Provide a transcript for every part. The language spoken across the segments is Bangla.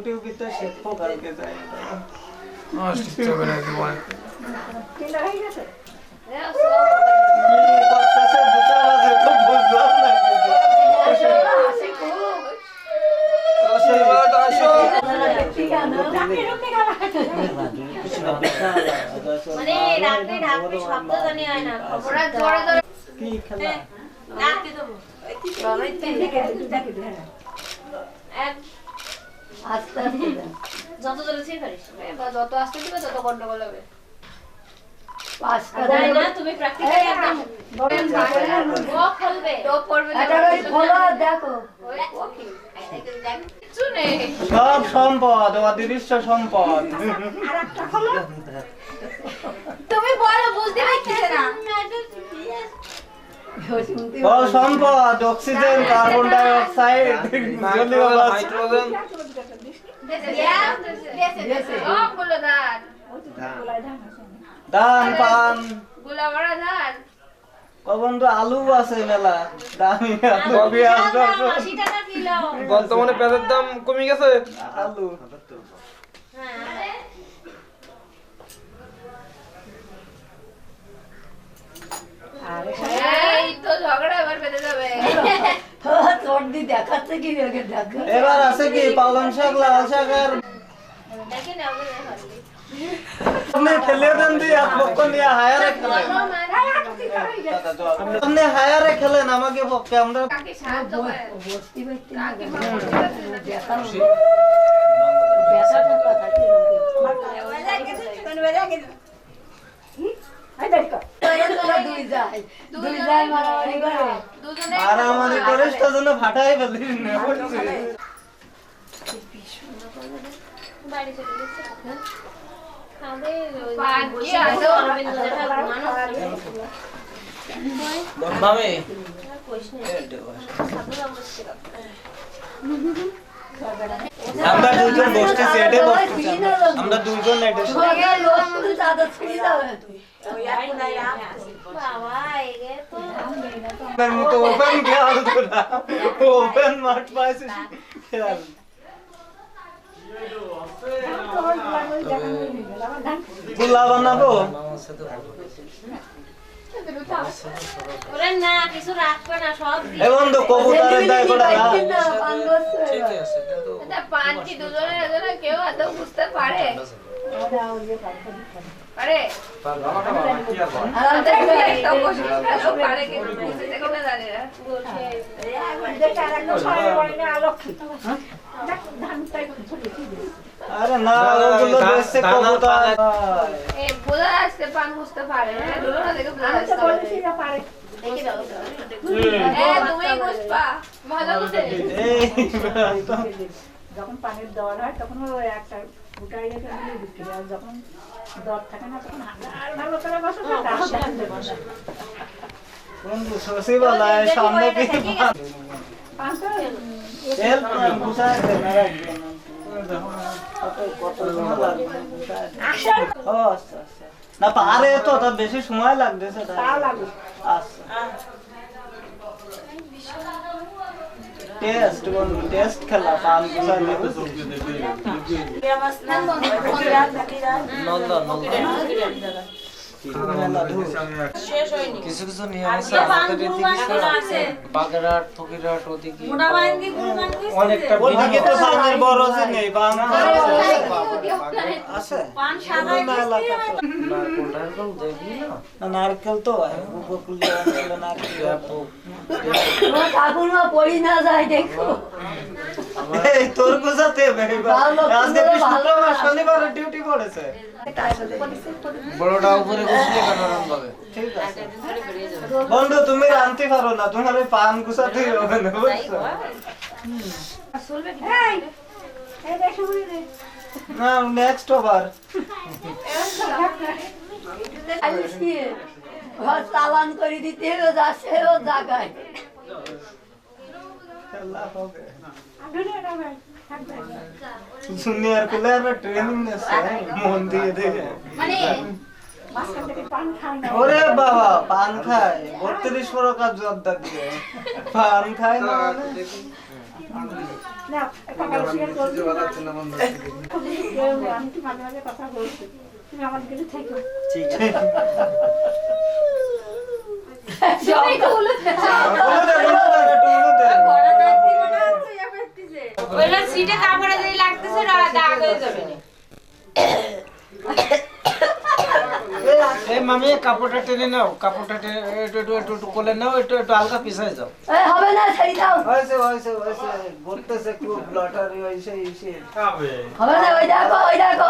ইউটিউবিতে শিখবো কালকে যাই ঠিক হবে না কি বল কিনা হয়ে গেছে মানে রাতে ঢাকতে শব্দ জানি হয় না খবরা জোরে জোরে কি খেলা ডাকতে দেবো বাবাই এক আস্তে আস্তে যত জোরে ছিল পারিস যত আস্তে দিবে তত গন্ডগোল হবে পাস জানি না তুমি প্র্যাকটিক্যালি একদম ও খুলবে তো পড়বে এটা ওই ফলো দেখো ওকে কিছু নেই সব সম্পদ অদৃশ্য সম্পদ তুমি বলো বুঝতে পারছিস না ও সম্পদ অক্সিজেন কার্বন ডাই অক্সাইড জলীয় বাষ্প হাইড্রোজেন সবগুলো ধান ধান পান গুলাবড়া ধান বন্ধু আলু আছে মেলা দামি আলু পেঁয়াজ রসুন 80 টাকা কিলো বর্তমানে পেঁয়াজের দাম কমে গেছে আলু হ্যাঁ এই তো ঝগড়া এবার বেঁধে যাবে সর্দি দেখাচ্ছে কি আগে দেখো এবার আছে কি পালং শাক লাল শাক আর দেখি না ওগুলো হলি আপনি খেলে দেন দি এক পক্ষ নিয়ে হায়ারে খেলেন আপনি হায়ারে খেলেন আমাকে পক্ষে আমরা কাকে সাহায্য করে বস্তি বাইতে কাকে ব্যথা ব্যথাটা কথা কি দুই যায় মারামারি করে দুজনে মারামারি করিস তো জন্য ফাটাই ফেলিস না বলছি বাড়ি চলে গেছে খাবে বাকি আছে অরবিন্দ দেখা মানুষ মামি কইছ না সাধু অবস্থা আমরা দুজন বসছি সেটে বসছি আমরা দুজন এটে লোক তুই দাদা ছিড়ি যাবে তুই বাবা এগে তো এর মতো ওপেন খেয়াল তোরা ওপেন মাঠ পাইছিস খেয়াল গুলা বানাবো ওরে না কিছু রাখবে না সব এ বন্ধু কবুতরের দায় করে রাখ ঠিক আছে কিন্তু এটা পান কি দুজনে দুজনে কেউ এত বুঝতে পারে পারে পারে কি বুঝতে কেমনে জানে না আরে না ওগুলো দেখছে কবুতর এ বোঝা যাচ্ছে পান বুঝতে পারে দুজনে দেখে বোঝা যাচ্ছে দেখি দাও এ তুমি বুঝবা ভালো করে এই যখন পানির দেওয়া হয় তখন ওই একটা ফুটাই রেখে দিলে বিক্রি হয় যখন দর থাকে না তখন আর ভালো করে বসে বন্ধু সসিবালায় সামনে কি তেল বুঝায় দেন রাখবেন কত সময় লাগবে ও আচ্ছা আচ্ছা না পারে তো তার বেশি সময় লাগতেছে তা লাগবে আচ্ছা টেস্ট বন্ধু টেস্ট খেলা পান বুঝায় কিছু কিছু নিয়ম আছে আমাদের এদিকে বাগেরহাট ফকিরহাট ওদিকে অনেকটা ওদিকে তো পানের বড় আছে নেই পান আছে পান সাদা না কোনটা কোন দেখি না নারকেল তো উপকূলে অঞ্চলে নারকেল ঠাকুরমা পড়ি না যায় দেখো এই তোর কোথাতে আজকে শুক্রবার শনিবার ডিউটি পড়েছে বড়টা উপরে বসলে কারণ পাবে ঠিক আছে বন্ধু তুমি আনতে পারো না তোমার ওই পান গুছাতে হবে না বুঝছো না নেক্সট ওভার ঘর চালান করে দিতে যাচ্ছে ও জায়গায় খেলা হবে জুনিয়র প্লেয়ার ট্রেনিং নেছে মন দিয়ে দেখে মানে ওরে বাবা পান খায় 32 প্রকার জর্দা দিয়ে পান খায় না না সকাল থেকে চলছে আমি তো মাঝে মাঝে কথা বলছি তুমি আমার দিকে থেকো ঠিক আছে সবাই তো হলো ওইটা সিটে কাপড়ে যেই লাগতেছে দাগ হয়ে যাবে না এই মামি কাপড়টা টেনে নাও, কাপড়টা টেনে একটু কোলে নাও, একটু হালকা পিছায় যাও। হবে না ছেড়ে দাও হয়েছে ঘুরতেছে খুব লটারি হয়েছে ইসে হবে না ওই দেখো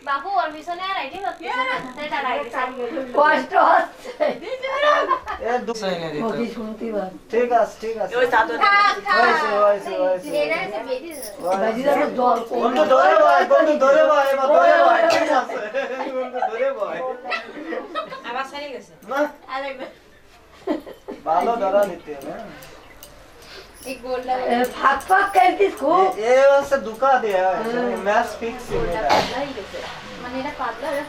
বাবু ওর পিছনে আর আইডি হচ্ছে কষ্ট হচ্ছে ঠিক আছে বন্ধু ধরে ভাই ঠিক আছে বন্ধু ধরে ভাই আবার ছেড়ে গেছে না ভালো ধরা নিতে হবে एक बोल रहा है फाक फाक करती इसको ये वैसे दुका दिया है मैच फिक्स है मेरा মানে এটা পাতলা রে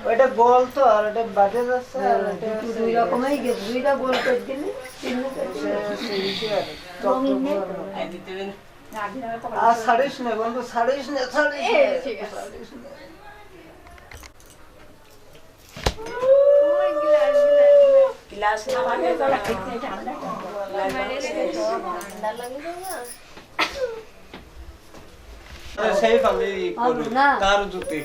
ওটা গোল তো আর এটা বাজে যাচ্ছে আর এটা দুই রকমই দুইটা গোল করে দিলি আর ছাড়িস না বন্ধু ছাড়িস না ঠিক আছে গ্লাস না মানে ঠিক নেই ঠান্ডা ঠান্ডা লাগে না সেই ভাবে করবে কার জুতে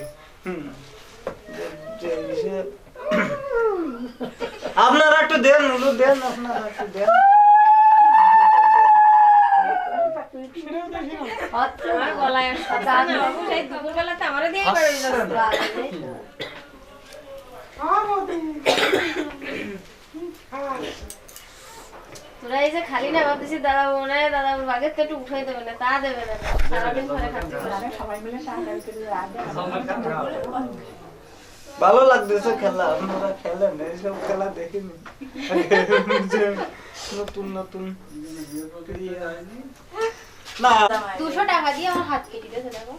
আপনারা একটু দেন উলু দেন আপনারা একটু দেন আমার গলায় দাঁত বাবু সেই দুপুরবেলাতে আমারে দিয়ে করে দিল তোরা এই যে খালি না ভাবতেছি দাদা মনে হয় দাদা বাগের থেকে একটু উঠাই দেবে না তা দেবে না সারাদিন ধরে খাচ্ছে সবাই মিলে সাহায্য করে ভালো লাগতেছে খেলা আপনারা খেলেন এইসব খেলা দেখিনি নতুন না 200 টাকা দিয়ে আমার হাত কেটে দিয়েছে দেখো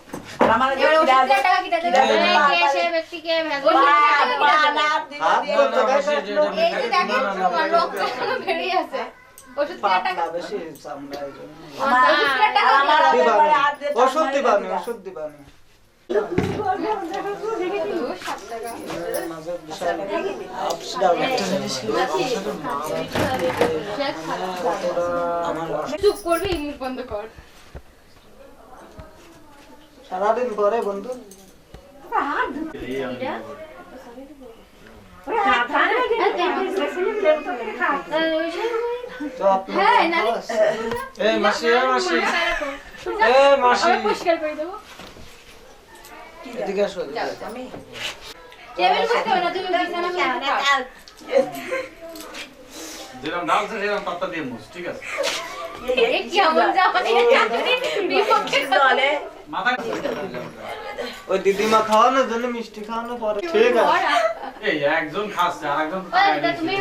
আমার এবার 80 টাকা কেটে দেবে কে সে ব্যক্তিকে ভেঙে এই যে দেখেন রক্ত বেরিয়ে আছে ওষুধ টাকা বেশি সামলায় ওষুধ টাকা ওষুধ দিবানি চুপ করবি মুখ বন্ধ কর সারাদিন পরে বন্ধু তো আপনি এই মাসি পরিষ্কার করে দেবো এদিকে আসো, টেবিল করতে হবে না তুমি বিছানা যেরকম ডালছে সেরকম পাত্তা দিয়ে মুছ, ঠিক আছে? কেমন জামাই বিপক্ষে দলে মাথা ওই দিদিমা খাওয়ানোর জন্য মিষ্টি খাওয়ানো পরে ঠিক আছে এই একজন খাচ্ছে আর একজন তুমি